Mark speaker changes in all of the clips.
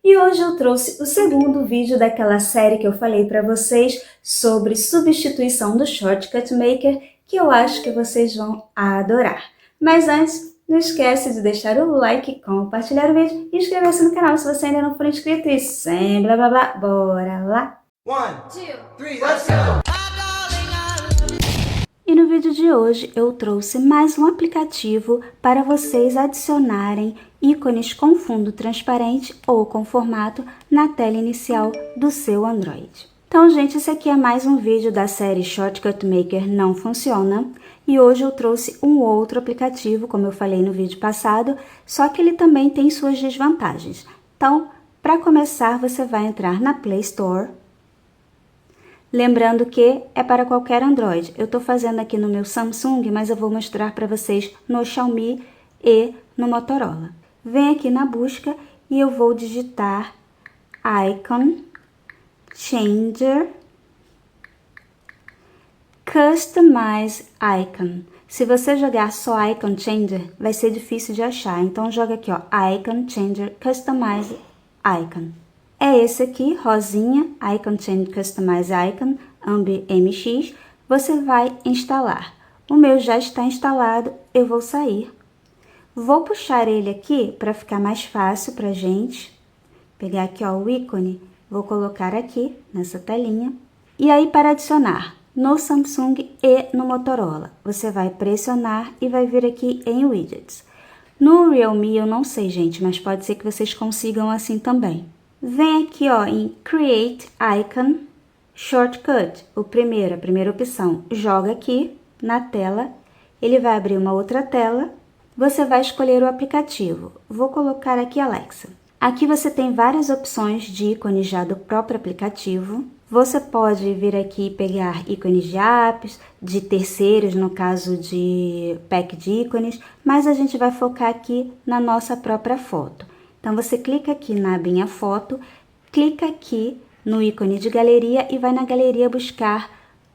Speaker 1: E hoje eu trouxe o segundo vídeo daquela série que eu falei para vocês sobre substituição do Shortcut Maker, que eu acho que vocês vão adorar. Mas antes, não esquece de deixar o like, compartilhar o vídeo e inscrever-se no canal se você ainda não for inscrito. E sem blá blá blá, bora lá!
Speaker 2: 1, 2, 3, let's go!
Speaker 1: E no vídeo de hoje eu trouxe mais um aplicativo para vocês adicionarem ícones com fundo transparente ou com formato na tela inicial do seu Android. Então, gente, esse aqui é mais um vídeo da série Shortcut Maker Não Funciona. E hoje eu trouxe um outro aplicativo, como eu falei no vídeo passado, só que ele também tem suas desvantagens. Então, para começar, você vai entrar na Play Store. Lembrando que é para qualquer Android. Eu estou fazendo aqui no meu Samsung, mas eu vou mostrar para vocês no Xiaomi e no Motorola. Vem aqui na busca e eu vou digitar Icon Changer Customize Icon. Se você jogar só Icon Changer, vai ser difícil de achar. Então joga aqui, ó, Icon Changer Customize Icon. É esse aqui, rosinha, Icon Change Customize Icon, AmbiMX, você vai instalar. O meu já está instalado, eu vou sair. Vou puxar ele aqui para ficar mais fácil para gente. Pegar aqui, ó, o ícone, vou colocar aqui nessa telinha. E aí, para adicionar no Samsung e no Motorola, você vai pressionar e vai vir aqui em Widgets. No Realme eu não sei, gente, mas pode ser que vocês consigam assim também. Vem aqui, ó, em Create Icon Shortcut, a primeira opção. Joga aqui na tela, ele vai abrir uma outra tela. Você vai escolher o aplicativo. Vou colocar aqui Alexa. Aqui você tem várias opções de ícones já do próprio aplicativo. Você pode vir aqui e pegar ícones de apps, de terceiros, no caso de pack de ícones, mas a gente vai focar aqui na nossa própria foto. Então, você clica aqui na abinha foto, clica aqui no ícone de galeria e vai na galeria buscar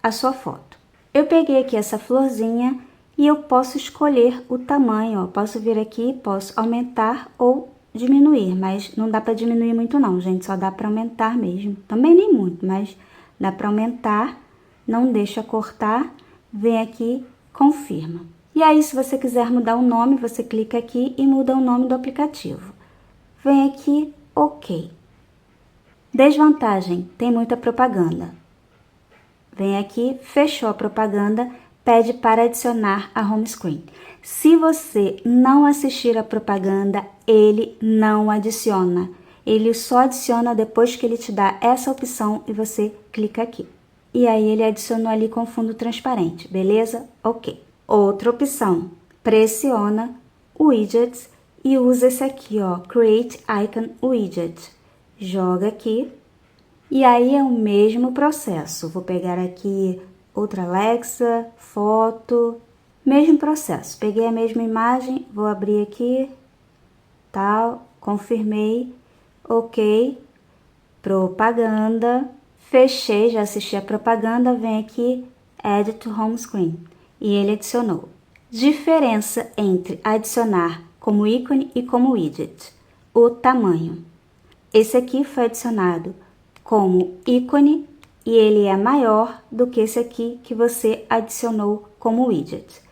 Speaker 1: a sua foto. Eu peguei aqui essa florzinha e eu posso escolher o tamanho, ó. Posso vir aqui, posso aumentar ou diminuir, mas não dá para diminuir muito não, gente, só dá para aumentar mesmo. Também nem muito, mas dá para aumentar, não deixa cortar, vem aqui, confirma. E aí, se você quiser mudar o nome, você clica aqui e muda o nome do aplicativo. Vem aqui, OK. Desvantagem, tem muita propaganda. Vem aqui, fechou a propaganda, pede para adicionar a home screen. Se você não assistir a propaganda, ele não adiciona. Ele só adiciona depois que ele te dá essa opção e você clica aqui. E aí ele adicionou ali com fundo transparente, beleza? OK. Outra opção, pressiona o Widgets e usa esse aqui, ó, Create Icon Widget. Joga aqui. E aí é o mesmo processo. Vou pegar aqui outra Alexa, foto, mesmo processo. Peguei a mesma imagem, vou abrir aqui, tal, confirmei, OK, propaganda, fechei, já assisti a propaganda, vem aqui, Add to Home Screen, e ele adicionou. Diferença entre adicionar como ícone e como widget. O tamanho. Esse aqui foi adicionado como ícone e ele é maior do que esse aqui que você adicionou como widget.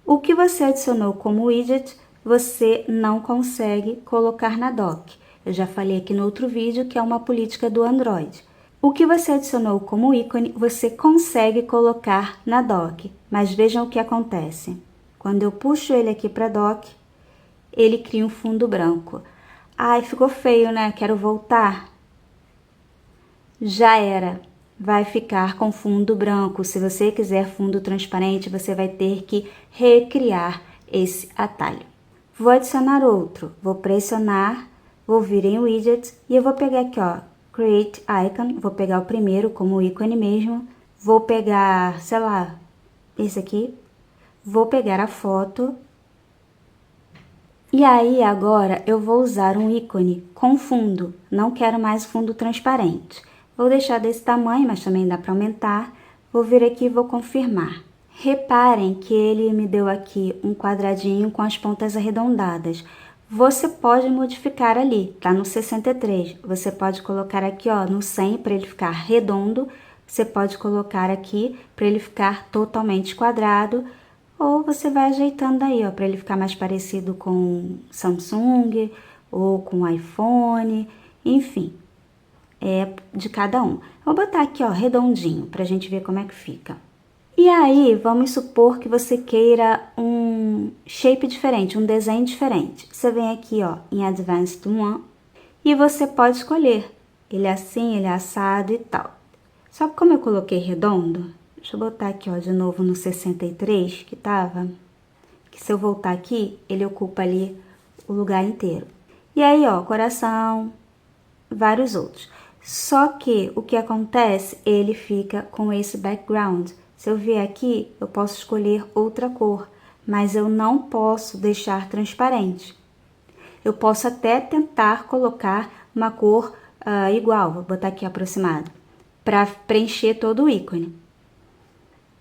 Speaker 1: O que você adicionou como widget, você não consegue colocar na dock. Eu já falei aqui no outro vídeo que é uma política do Android. O que você adicionou como ícone, você consegue colocar na dock. Mas vejam o que acontece. Quando eu puxo ele aqui para dock, ele cria um fundo branco. Ai, ficou feio, né? Quero voltar. Já era. Vai ficar com fundo branco. Se você quiser fundo transparente, você vai ter que recriar esse atalho. Vou adicionar outro. Vou pressionar, vou vir em Widget e eu vou pegar aqui, ó, Create Icon. Vou pegar o primeiro como ícone mesmo. Vou pegar, sei lá, esse aqui. Vou pegar a foto. E aí, agora, eu vou usar um ícone com fundo. Não quero mais fundo transparente. Vou deixar desse tamanho, mas também dá para aumentar. Vou vir aqui e vou confirmar. Reparem que ele me deu aqui um quadradinho com as pontas arredondadas. você pode modificar ali, tá no 63. Você pode colocar aqui, ó, no 100 para ele ficar redondo. Você pode colocar aqui para ele ficar totalmente quadrado. Ou você vai ajeitando aí, ó, para ele ficar mais parecido com Samsung ou com iPhone, enfim, é de cada um. Vou botar aqui, ó, redondinho, pra gente ver como é que fica. E aí, vamos supor que você queira um shape diferente, um desenho diferente. Você vem aqui, ó, em Advanced One, e você pode escolher. Ele é assim, ele é assado e tal. Só que como eu coloquei redondo, deixa eu botar aqui, ó, de novo no 63, que tava. Que se eu voltar aqui, ele ocupa ali o lugar inteiro. E aí, ó, coração, vários outros. Só que o que acontece, ele fica com esse background. Se eu vier aqui, eu posso escolher outra cor, mas eu não posso deixar transparente. Eu posso até tentar colocar uma cor igual, vou botar aqui aproximado, para preencher todo o ícone.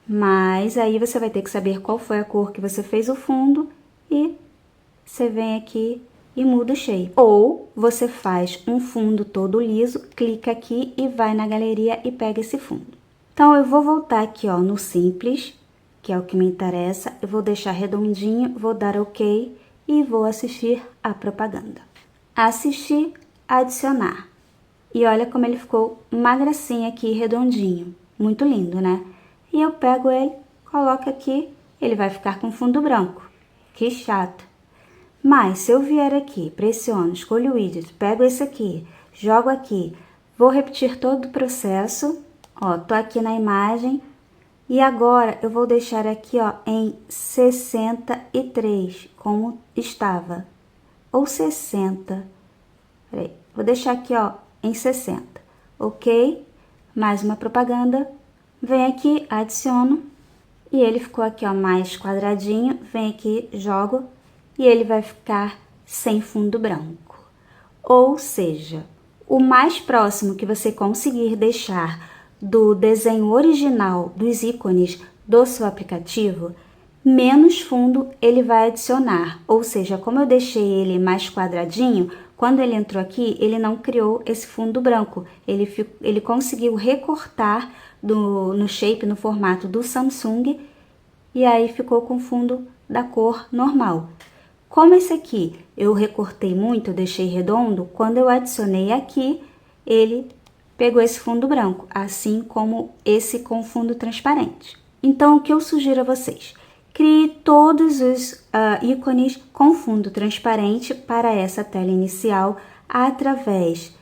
Speaker 1: Mas aí você vai ter que saber qual foi a cor que você fez o fundo e você vem aqui e muda o shape. Ou você faz um fundo todo liso, clica aqui e vai na galeria e pega esse fundo. Então, eu vou voltar aqui, ó, no simples, que é o que me interessa. Eu vou deixar redondinho, vou dar OK e vou assistir a propaganda. Assistir, adicionar. E olha como ele ficou uma gracinha aqui, redondinho. Muito lindo, né? E eu pego ele, coloco aqui, ele vai ficar com fundo branco. Que chato. Mas se eu vier aqui, pressiono, escolho o widget, pego esse aqui, jogo aqui, vou repetir todo o processo, ó, tô aqui na imagem, e agora eu vou deixar aqui, ó, em 63, como estava, ou 60, peraí, vou deixar aqui, ó, em 60, ok? Mais uma propaganda, vem aqui, adiciono, e ele ficou aqui, ó, mais quadradinho, vem aqui, jogo, e ele vai ficar sem fundo branco. Ou seja, o mais próximo que você conseguir deixar do desenho original dos ícones do seu aplicativo, menos fundo ele vai adicionar. Ou seja, como eu deixei ele mais quadradinho, quando ele entrou aqui, ele não criou esse fundo branco. Ele conseguiu recortar no shape, no formato do Samsung, e aí ficou com fundo da cor normal. Como esse aqui eu recortei muito, deixei redondo, quando eu adicionei aqui, ele pegou esse fundo branco, assim como esse com fundo transparente. Então, o que eu sugiro a vocês? Crie todos os ícones com fundo transparente para essa tela inicial através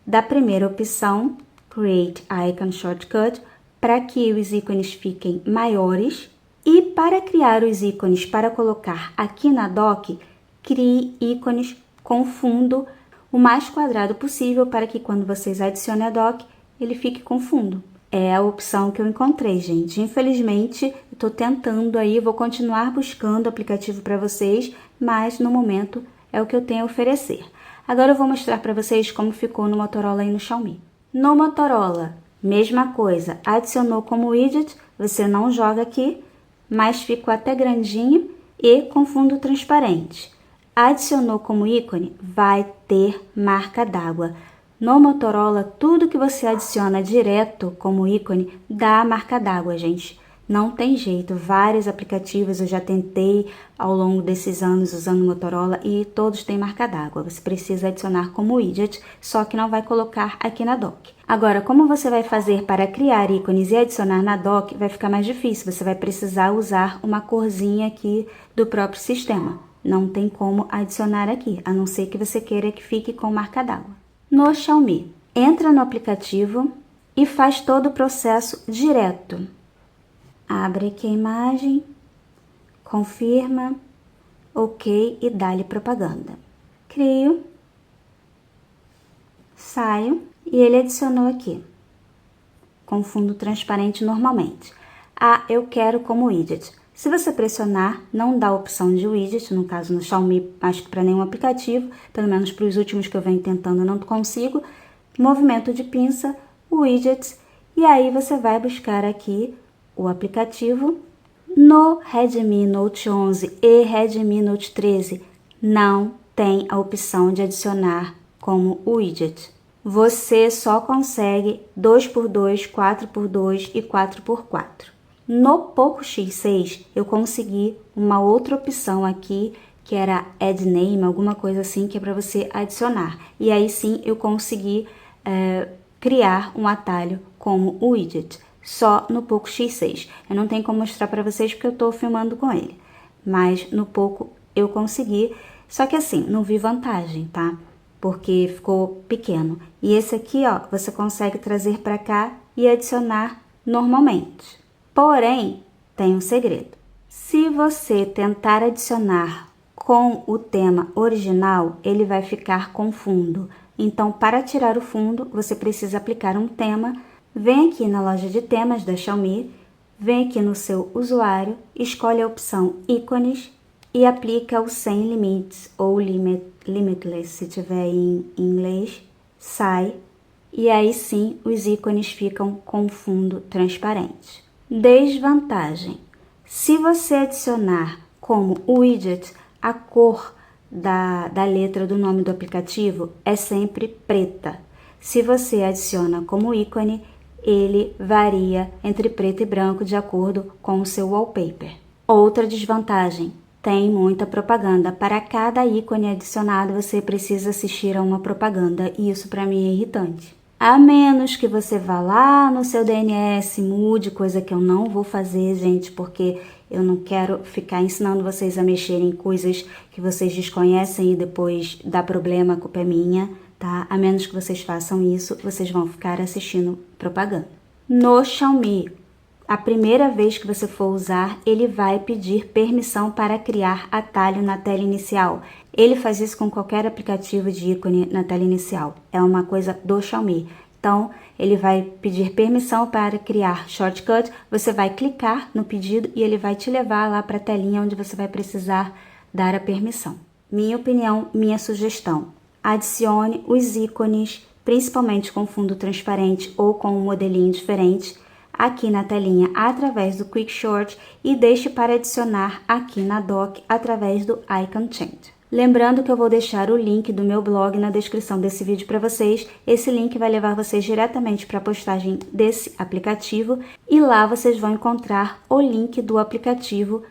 Speaker 1: da primeira opção, Create Icon Shortcut, para que os ícones fiquem maiores. E para criar os ícones para colocar aqui na dock, crie ícones com fundo o mais quadrado possível para que quando vocês adicionem a dock, ele fique com fundo. É a opção que eu encontrei, gente. Infelizmente, estou tentando aí, vou continuar buscando aplicativo para vocês, mas no momento é o que eu tenho a oferecer. Agora eu vou mostrar para vocês como ficou no Motorola e no Xiaomi. No Motorola, mesma coisa, adicionou como widget, você não joga aqui, mas ficou até grandinho e com fundo transparente. Adicionou como ícone, vai ter marca d'água. No Motorola, tudo que você adiciona direto como ícone dá marca d'água, gente. Não tem jeito, vários aplicativos eu já tentei ao longo desses anos usando Motorola e todos têm marca d'água. Você precisa adicionar como widget, só que não vai colocar aqui na dock. Agora, como você vai fazer para criar ícones e adicionar na dock, vai ficar mais difícil. Você vai precisar usar uma corzinha aqui do próprio sistema. Não tem como adicionar aqui, a não ser que você queira que fique com marca d'água. No Xiaomi, entra no aplicativo e faz todo o processo direto. Abre aqui a imagem, confirma, ok e dá-lhe propaganda. Crio, saio e ele adicionou aqui, com fundo transparente normalmente. Ah, eu quero como widget. Se você pressionar, não dá a opção de widget, no caso no Xiaomi, acho que para nenhum aplicativo, pelo menos para os últimos que eu venho tentando não consigo. Movimento de pinça, widgets, e aí você vai buscar aqui o aplicativo. No Redmi Note 11 e Redmi Note 13 não tem a opção de adicionar como widget. Você só consegue 2x2, 4x2 e 4x4. No Poco X6 eu consegui uma outra opção aqui que era Add Name, alguma coisa assim, que é para você adicionar. E aí sim eu consegui criar um atalho como widget, só no Poco X6. Eu não tenho como mostrar para vocês porque eu estou filmando com ele, mas no Poco eu consegui, só que assim, não vi vantagem, tá? Porque ficou pequeno. E esse aqui, ó, você consegue trazer para cá e adicionar normalmente. Porém, tem um segredo. Se você tentar adicionar com o tema original, ele vai ficar com fundo. Então, para tirar o fundo, você precisa aplicar um tema. Vem aqui na loja de temas da Xiaomi, vem aqui no seu usuário, escolhe a opção ícones e aplica o sem limites ou limitless, se tiver em inglês, sai. E aí sim, os ícones ficam com fundo transparente. Desvantagem. Se você adicionar como widget, a cor da letra do nome do aplicativo é sempre preta. Se você adiciona como ícone, ele varia entre preto e branco de acordo com o seu wallpaper. Outra desvantagem, tem muita propaganda. Para cada ícone adicionado, você precisa assistir a uma propaganda e isso para mim é irritante. A menos que você vá lá no seu DNS, mude, coisa que eu não vou fazer, gente, porque eu não quero ficar ensinando vocês a mexerem em coisas que vocês desconhecem e depois dá problema, a culpa é minha, tá? A menos que vocês façam isso, vocês vão ficar assistindo propaganda. No Xiaomi, a primeira vez que você for usar, ele vai pedir permissão para criar atalho na tela inicial. Ele faz isso com qualquer aplicativo de ícone na tela inicial. É uma coisa do Xiaomi. Então, ele vai pedir permissão para criar shortcut. Você vai clicar no pedido e ele vai te levar lá para a telinha onde você vai precisar dar a permissão. Minha opinião, minha sugestão. Adicione os ícones, principalmente com fundo transparente ou com um modelinho diferente, aqui na telinha através do Quick Short e deixe para adicionar aqui na dock através do Icon Change. Lembrando que eu vou deixar o link do meu blog na descrição desse vídeo para vocês. Esse link vai levar vocês diretamente para a postagem desse aplicativo e lá vocês vão encontrar o link do aplicativo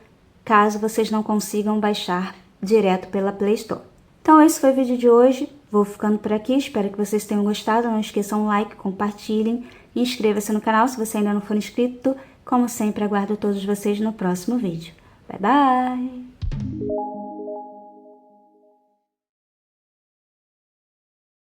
Speaker 1: caso vocês não consigam baixar direto pela Play Store. Então esse foi o vídeo de hoje. Vou ficando por aqui, espero que vocês tenham gostado. Não esqueçam o like, compartilhem. Inscreva-se no canal se você ainda não for inscrito. Como sempre, aguardo todos vocês no próximo vídeo. Bye, bye!